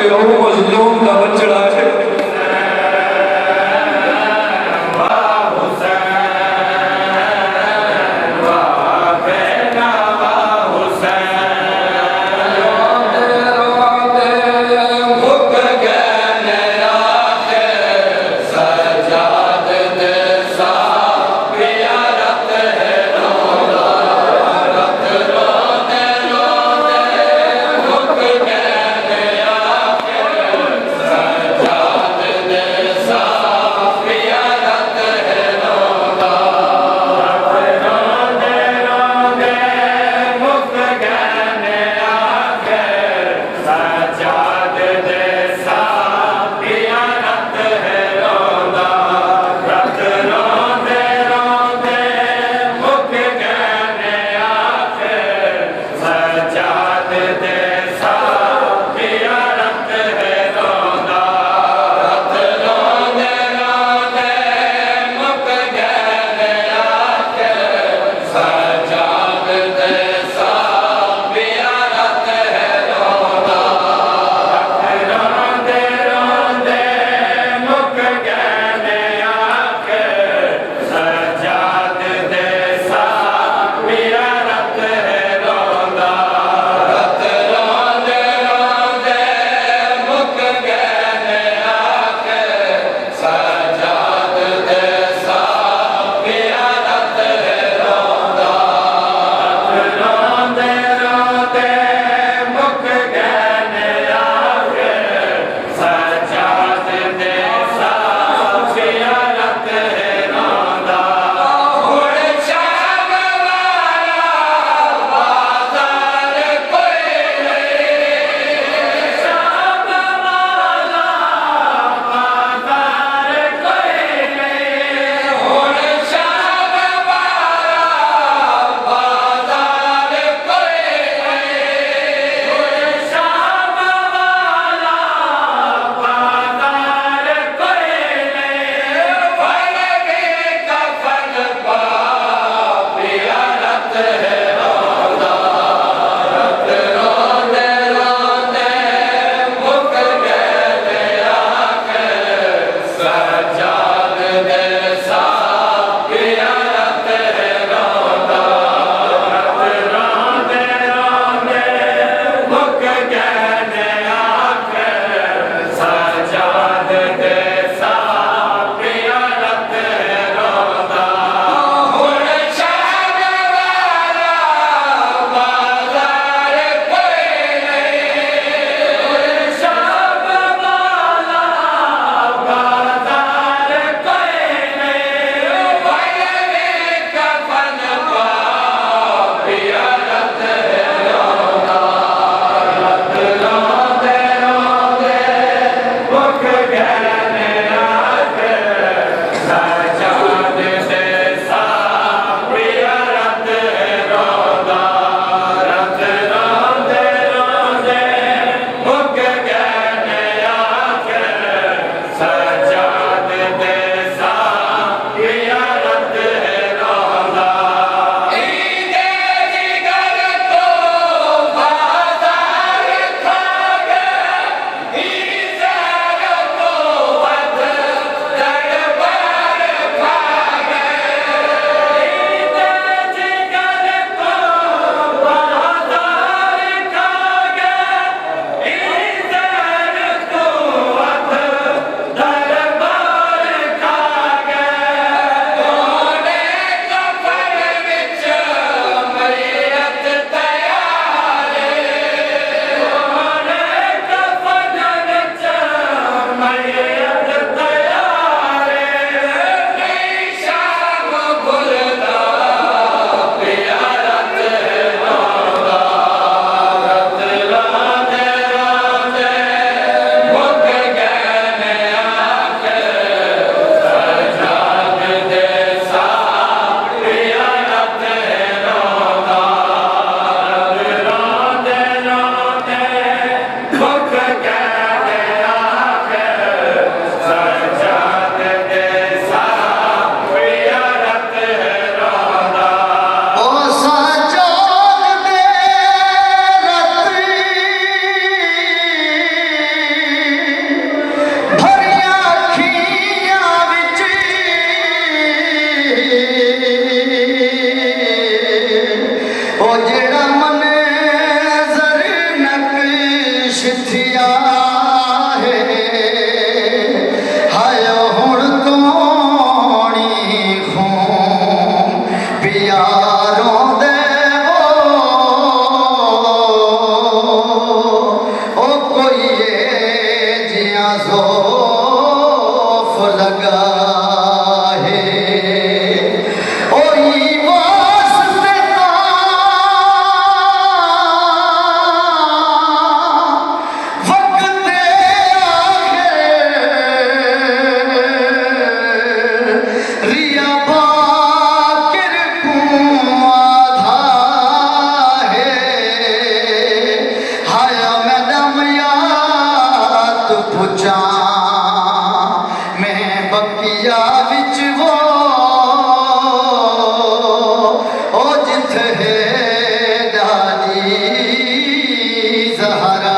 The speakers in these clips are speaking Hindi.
के वो मजलूम का बचड़ा है। जा शिथिया है हाय हुण कोणी खून प्यारों दे ओ कोई जिया ज़ोफ़ लगा बकिया विच वो ओ जिथ है डाली ज़हरा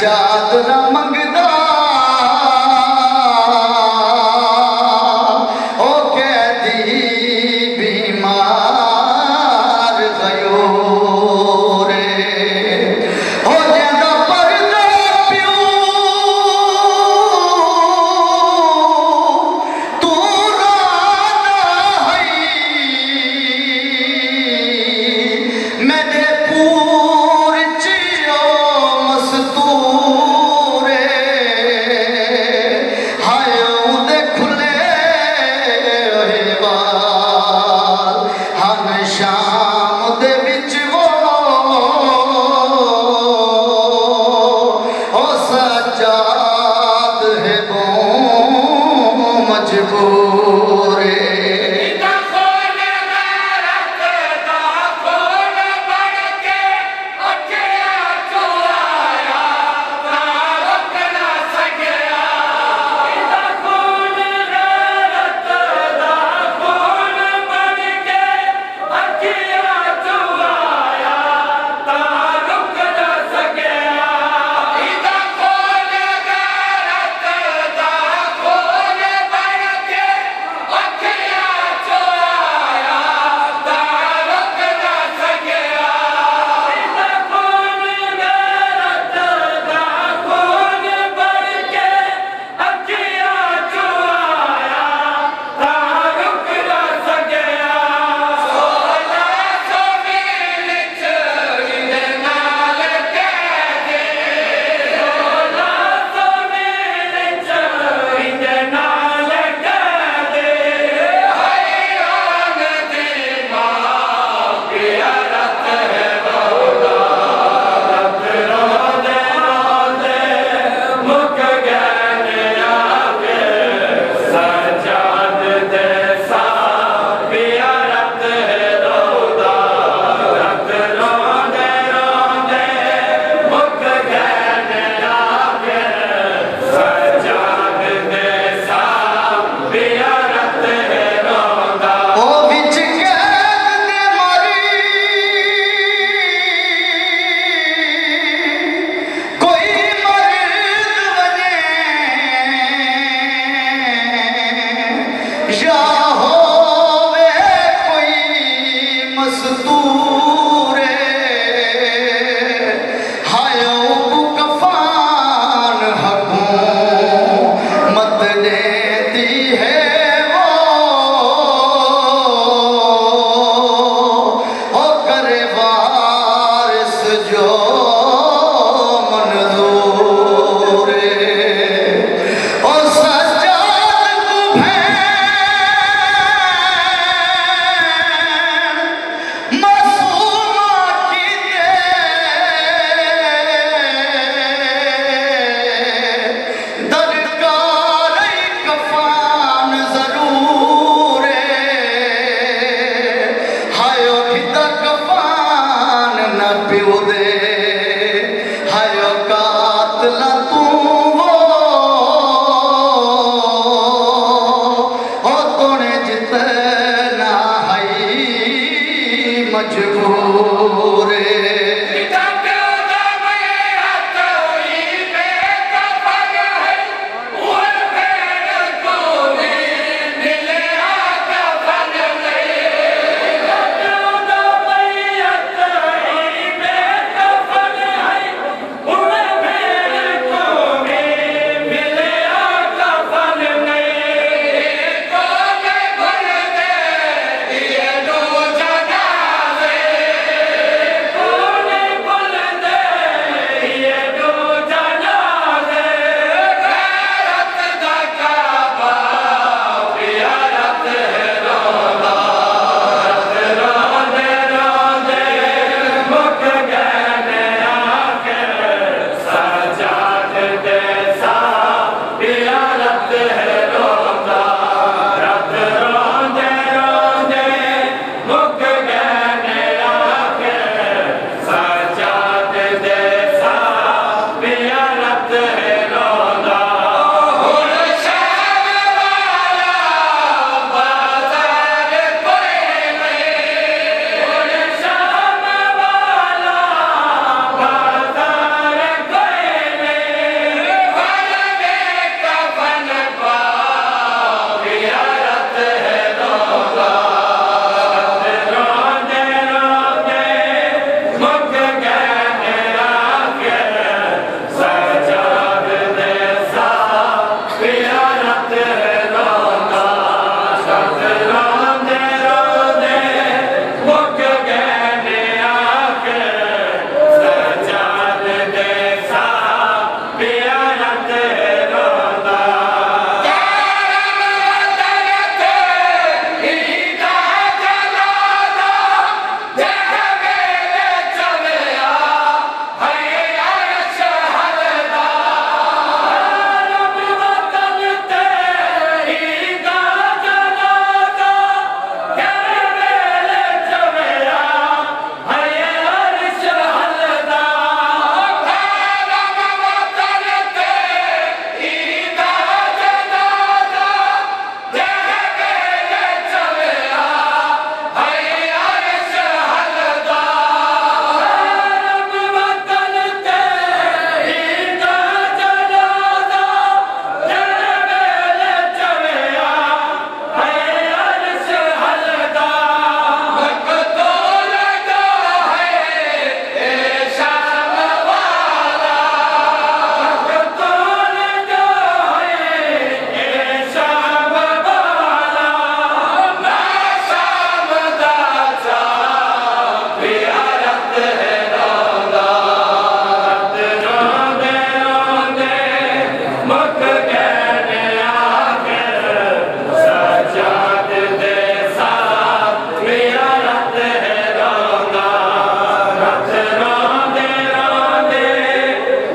चादर मंगदा ओ कैदी बीमार गयो रे हो जादा पर्दा प्यू तू राना है मेरे पूर चियो मस्तू शाम दे विच वो ओ सजाद है वो मजबूर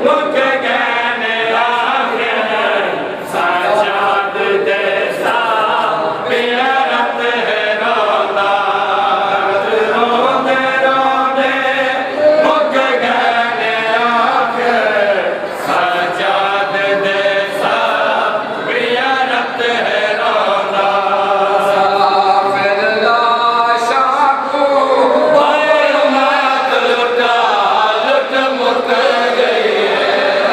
मुक गई है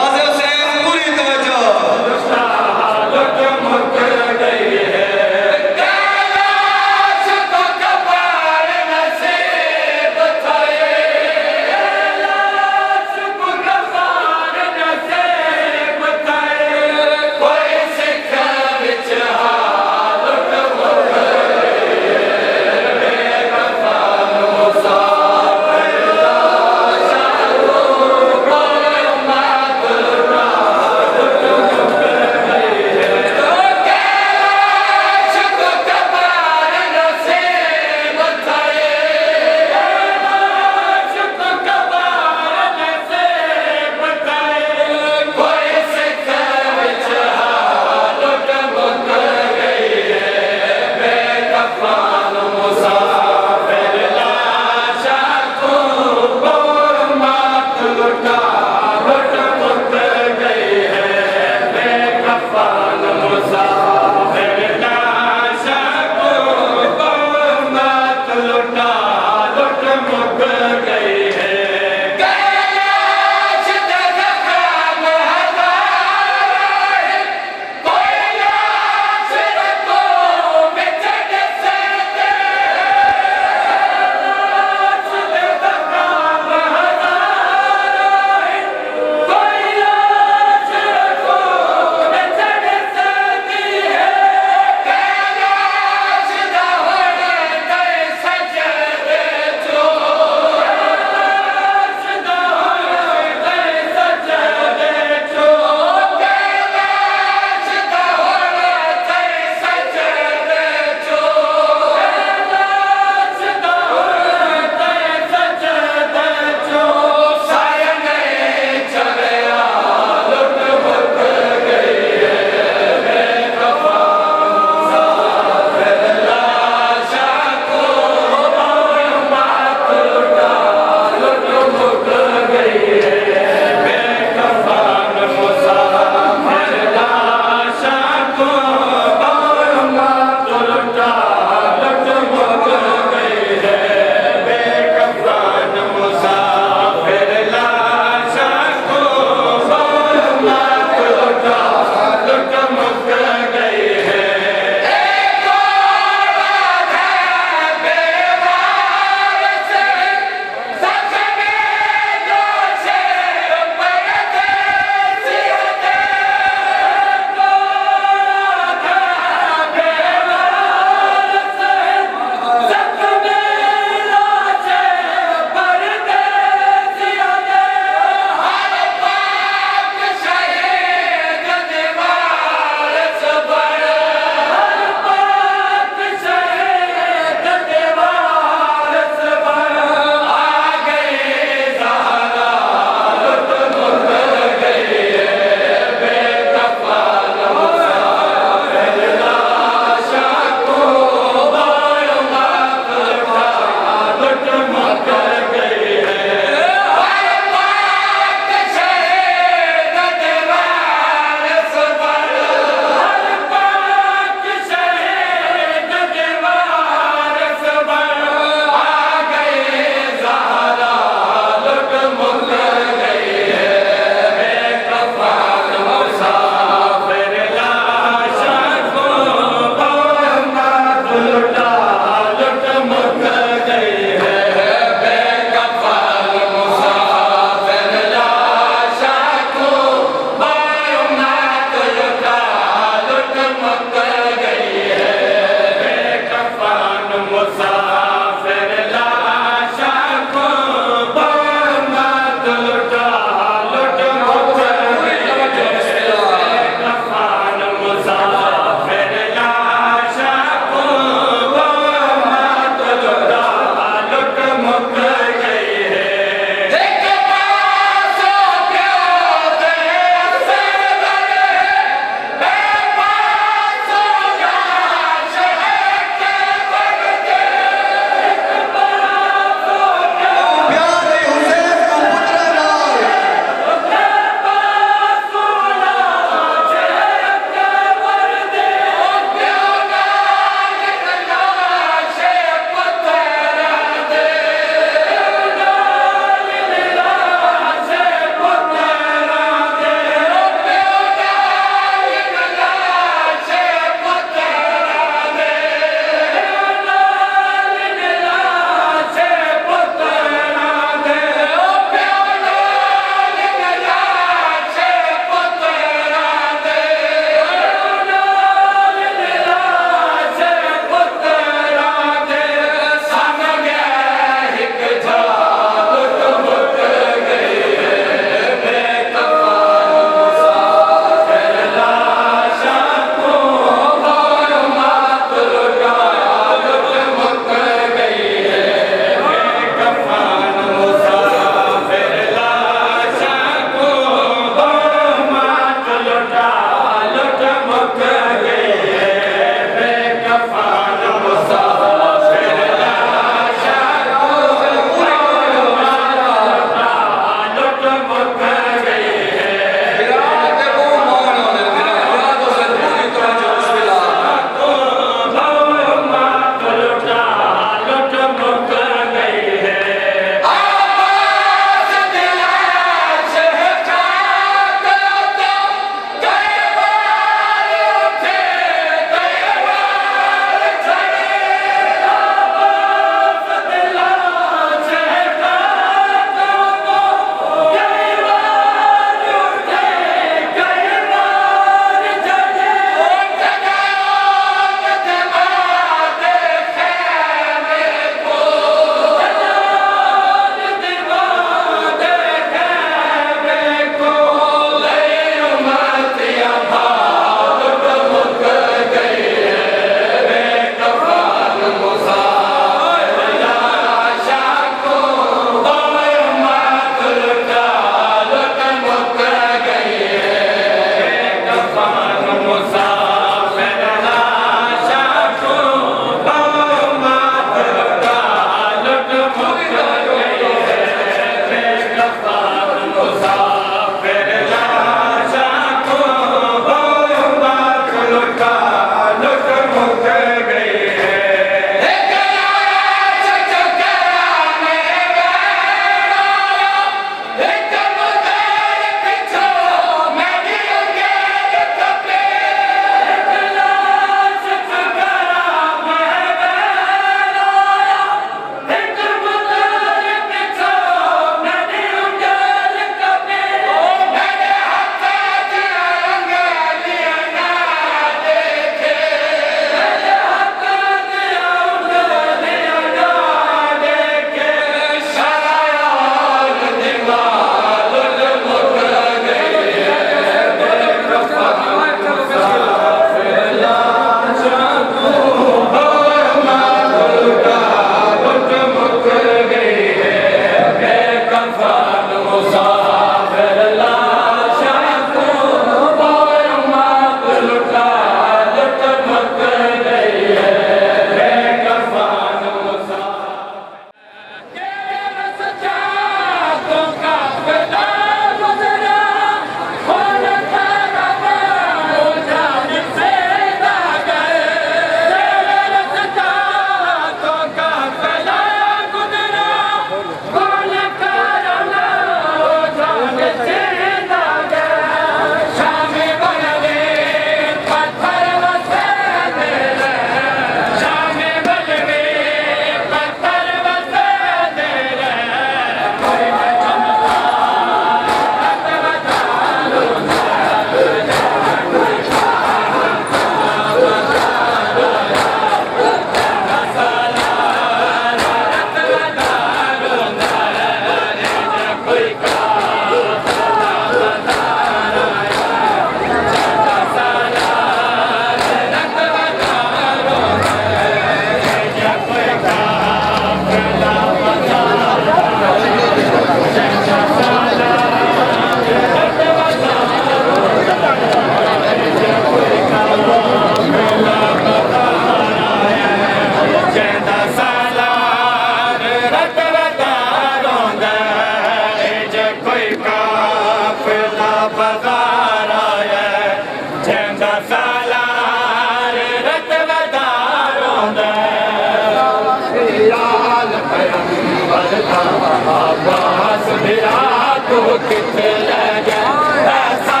तू किथे ले गया ऐसा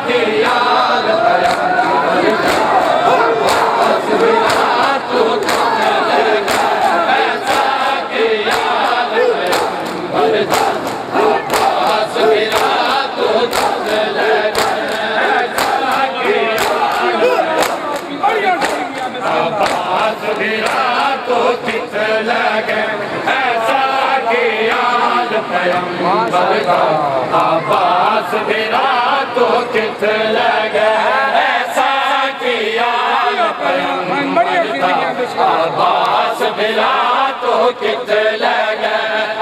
कि यार अब्बास बिना तू किथे ले गया ऐसा कि यार अब्बास बिना तू किथे ले गया ऐसा कि अब्बास बिना तू किथे ले गया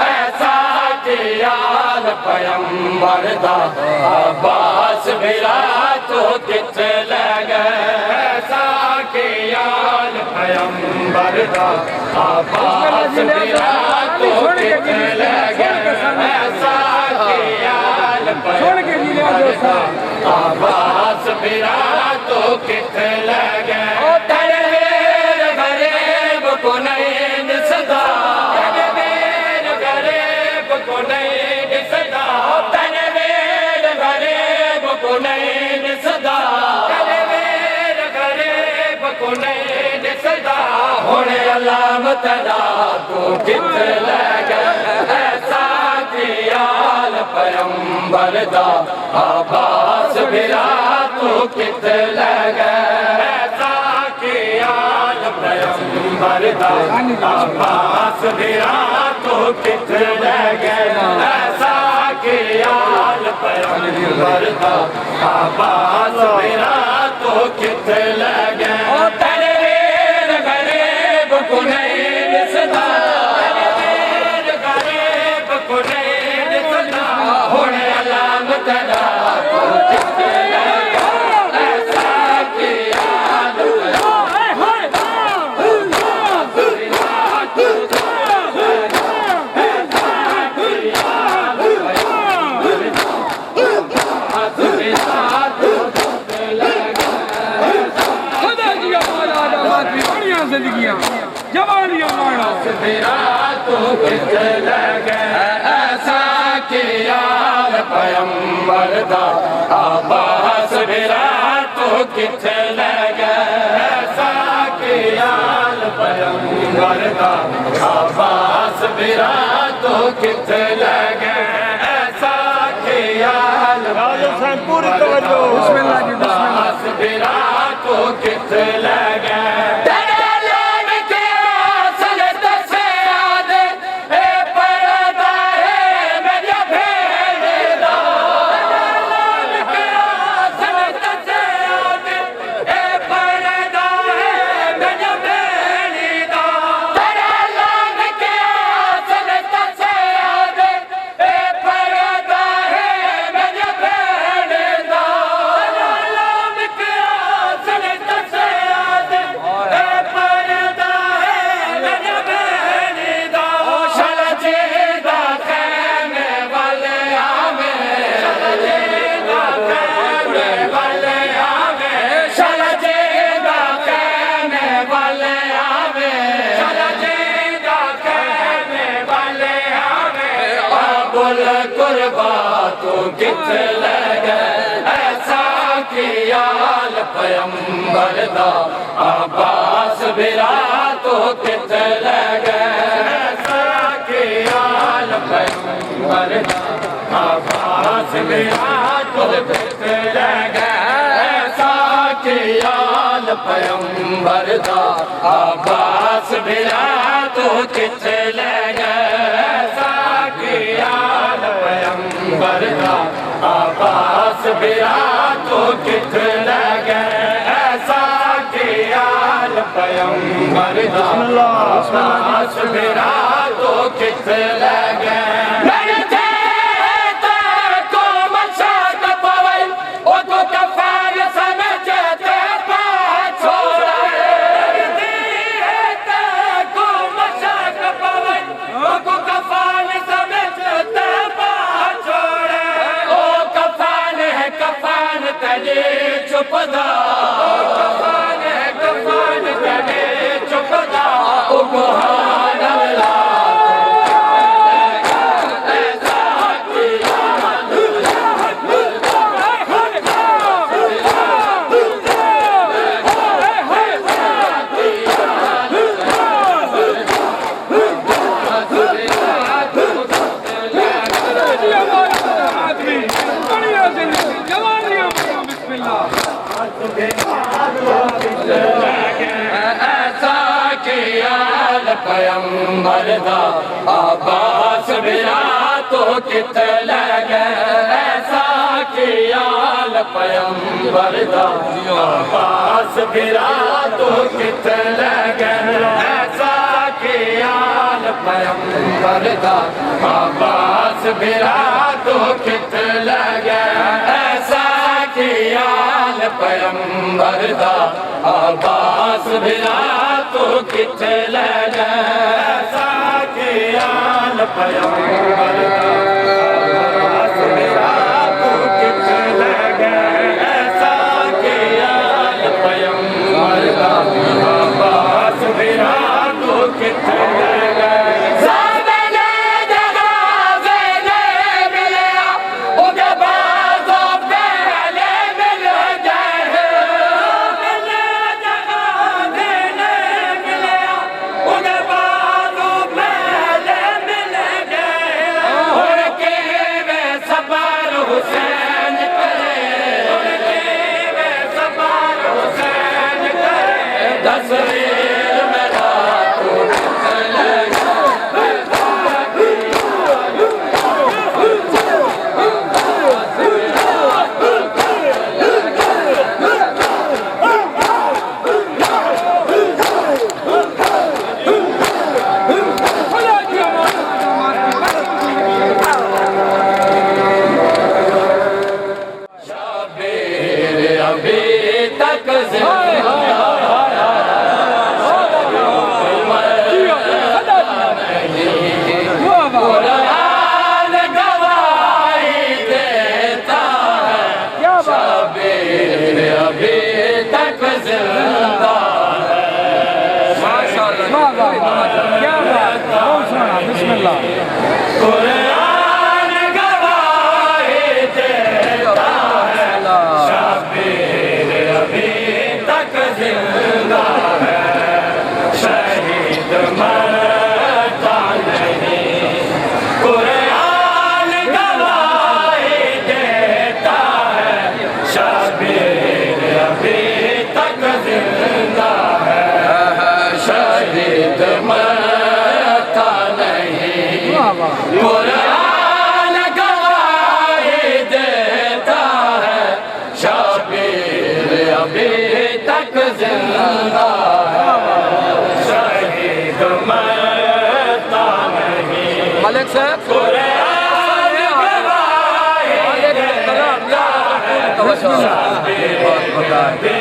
ऐसा कि यार पैगंबर दा अब्बास बिना तू किथे ले गया ऐसा कि यार पैगंबर दा अब्बास बिना तू किथे ले गया ऐसा कि यार पैगंबर दा अब्बास बिना तू किथे ले गया ऐसा कि यार पैगंबर दा अब्बास बिना तू किथे ले गया ऐसा कि यार पैगंबर दा अब्बास बिना तू किथे ले गया तेरे मेरे गरीब को नहीं दिसदा तेरे मेरे गरीब को नहीं दिसदा तेरे मेरे गरीब को नहीं दिसदा तेरे मेरे गरीब को नहीं दिसदा हुणे अलामत दा तू किथे ले गया ऐसा कि यार पैगंबर दा अब्बास बिना तू किथे ले गया ऐसा कि यार पैगंबर दा अब्बास बिना तू किथे ले गया ऐसा कि यार पैगंबर दा अब्बास बिना तू किथे ले गया तेरे मेरे गरीब को नहीं दिसदा तेरे मेरे गरीब को नहीं दिसदा हुणे अलामत दा तू किथे ले गया ऐसा कि यार जिंदगियां जवानियां मानो बिना तू किथे ले गया ऐसा कि यार पैगंबर दा अब्बास बिना तू किथे ले गया ऐसा कि यार पैगंबर दा अब्बास बिना तू किथे ले गया ऐसा कि यार पूरी तवज्जो बिस्मिल्लाह जी अब्बास बिना तू किथे ले गया तू किथे ले गया ऐसा कि यार पैगंबर दा अब्बास बिना तू किथे ले गया ऐसा कि यार पैगंबर दा अब्बास बिना तू किथे ले गया ऐसा कि यार पैगंबर दा अब्बास बिना तू किथे ले गया ऐसा कि यार पैगंबर दा अब्बास बिना तू किथे ले गया ऐसा कि यार पैगंबर दा अब्बास बिना तू किथे ले गया चुपदा कफान करे चुपदा सुभान अल्लाह ऐसा कि ऐसा किया पैगंबर दा अब्बास बिरा तो कित लगे ऐसा किया पैगंबर दा अब्बास बिरा तो कित लगे ऐसा किया पैगंबर दा अब्बास बिरा तो कित लगे ऐसा किया पैगंबर दा अब्बास बिरा तो कित लगे ऐसा किया पैगंबर दा अब्बास बिरा तो कित लगे ऐसा किया पैगंबर दा अब्बास बिरा तो कित लगे कुरान गवाही देता है शबीर अभी तक जिंदा है शहीद मरता नहीं मलिक साहब कुरान गवाही देता है शबीर अभी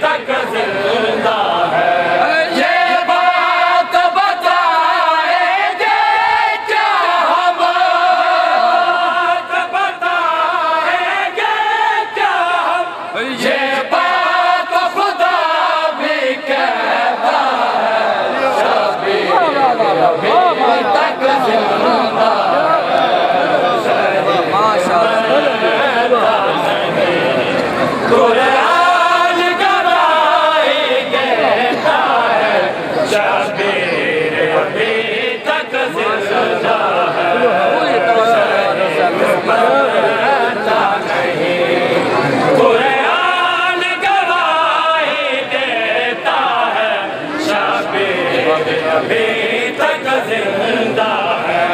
तक जिंदा है कुरान गवाही देता है शबीर अभी तक जिंदा है मरता नहीं कुरान गवाही देता है शबीर अभी तक जिंदा है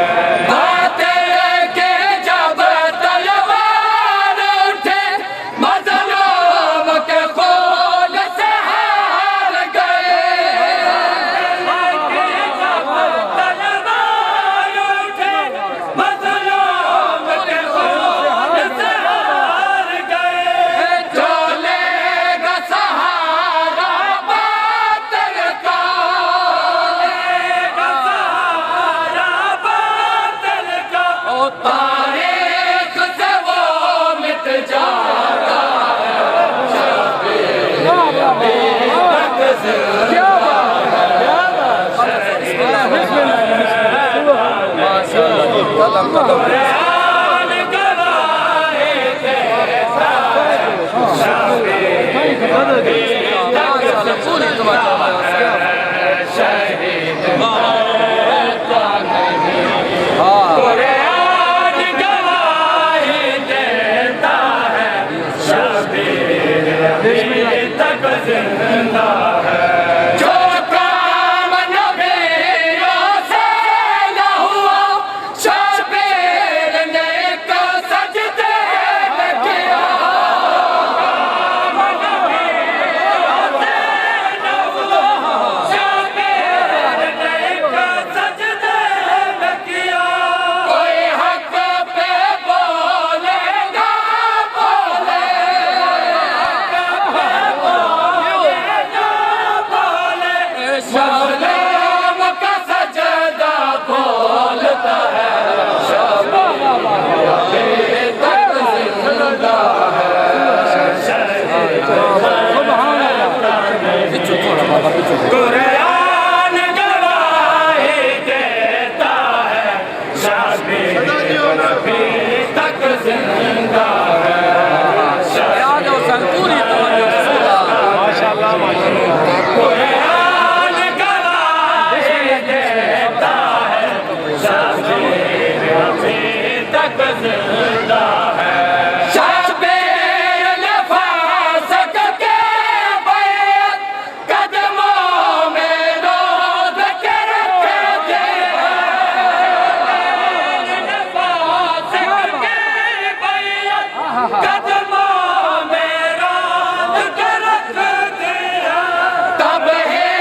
कुरान गवाही देता है शबीर अभी तक जिंदा है शहीद मरता नहीं कुरान गवाही देता है शबीर तक जिंदा है। जो काम नबियों से न हुआ, शबीर ने को सजदे में किया। काम नबियों से न हुआ, शबीर ने को सजदे में किया। कोई हक पे बोलेगा बोले, मज़लूम का सजदा बोलता है, शबीर तक जिंदा है। कुरान गवाही देता है, शबीर अभी तक जिंदा है। कुरान गवाही देता है, शबीर अभी तक जिंदा है। शबीर ने फासक के बैत कदमों में रोज़ के रखे थे। फासक के बैत कदमों में रोज़ के रखे थे। तब है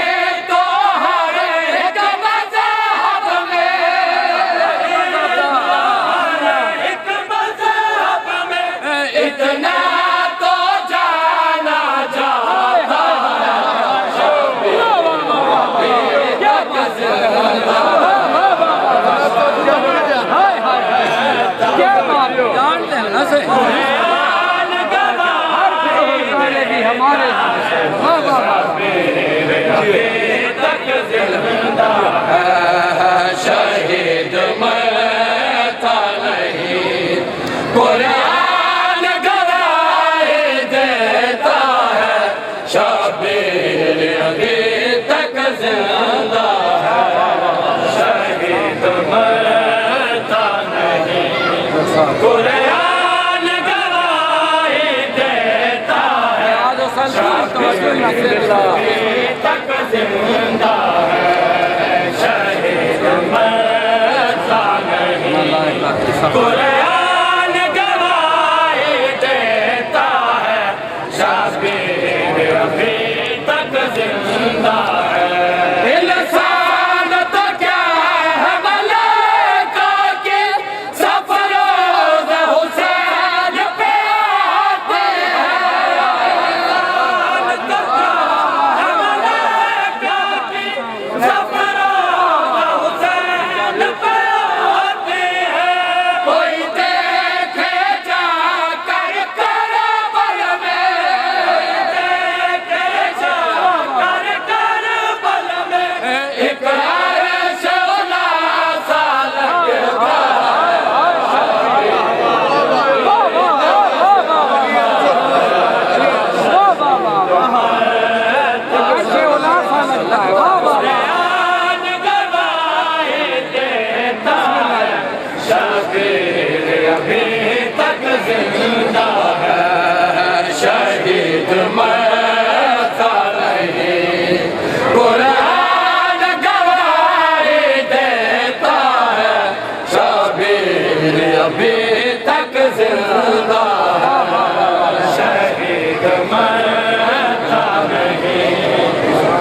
तो हर एक मज़हब में, एक मज़हब में इतना तो जाना जाता है, शबीर तक जिंदा है। कुरान गवाही हमारे तक जिंदा है। शहीद मैं था नहीं, कुरान गवाही देता है, शबीर अभी तक जिंदा है। शहीद मैं था नहीं, कुरान गवाही देता है, शबीर अभी तक जिंदा है। शहीद मैं था नहीं, कुरान गवाही देता है, शबीर अभी तक जिंदा है। इंसान तो क्या है मलाइका के, सफरोज़ हुसैन पे आते हैं। इंसान तो क्या है मलाइका के, सफरोज़ हुसैन पे आते हैं। कोई देखे जाकर करबल में, देखे जाकर करबल में, एक अर्श उला सा लगता है। कुरान गवाही देता है, शबीर अभी तक जिंदा है। शहीद मैं था नहीं, कुरान गवाही देता है, शबीर अभी तक जिंदा है। शहीद मैं था नहीं,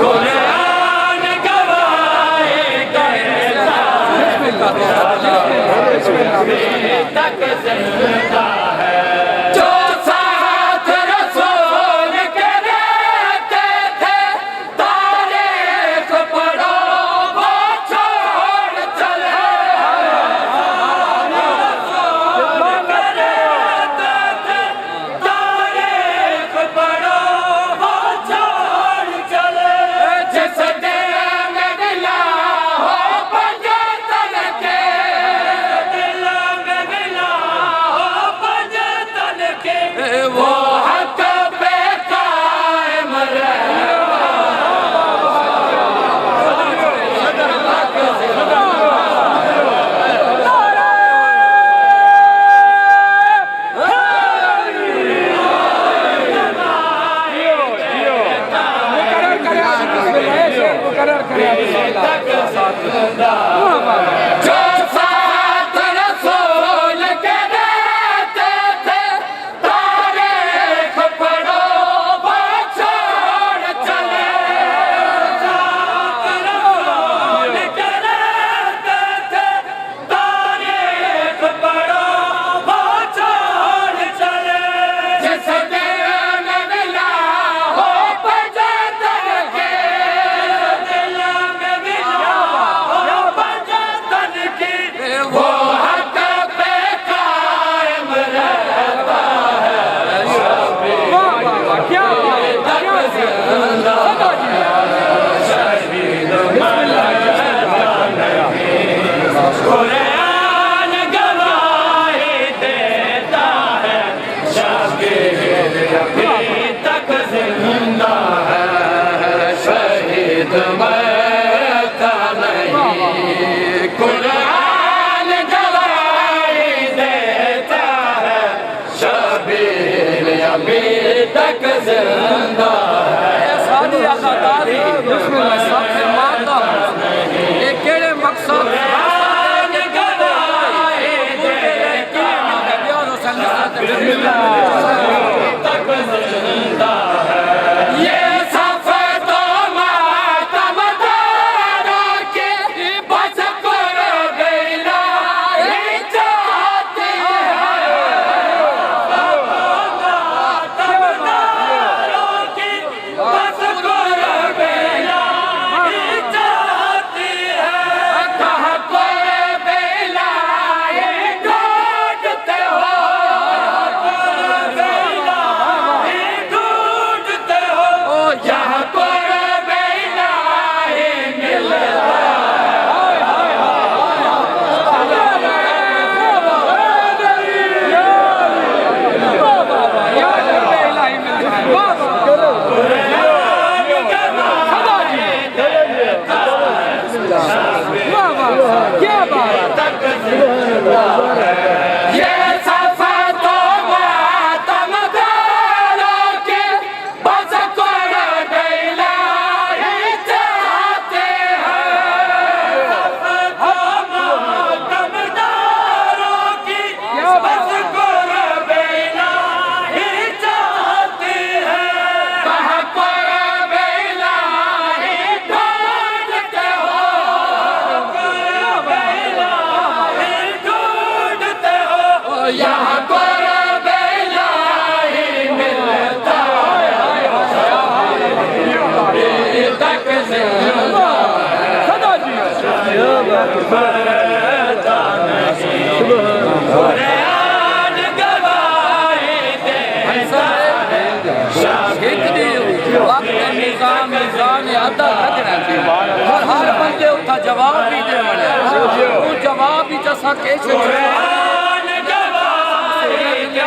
कुरान गवाही देता है, शबीर तक जिंदा है। जो साथ रसूल के रहते थे, तारीख पढ़ो वो छोड़ चले। रसूल के रहते थे, तारीख पढ़ो वो छोड़ चले। जिस दिल में मिला हो पंजतन के, दिल में मिला हो पंजतन जिंदा है सारी आजादारी सबसे माता ये केड़े मकसद तक जिंदा है ये सफर तो मातम दारों के बस कर बेला चाहती है मातम दारों की बस कर बेला चाहती है कहाँ कर बेला ढूंढते हो यहाँ पर बेला ही मिलता क्या बात ये सफर तो मातम दारों के बस कर बेला ही चाहते हैं सफर तो मातम दारों की बस कर बेला ही चाहते हैं कहाँ पर बेला ही ढूंढते हो बेला ही ढूंढते हो यहाँ पर बेला ही मिलता तक जिंदा सदा जी कुरान गवाही दे इतनी वक्त निजाम अदा रखना चाहिए और हर बंदे उठा जवाब भी दे वाले तू जवाब भी जैसा कैसे कुरान गवाही दे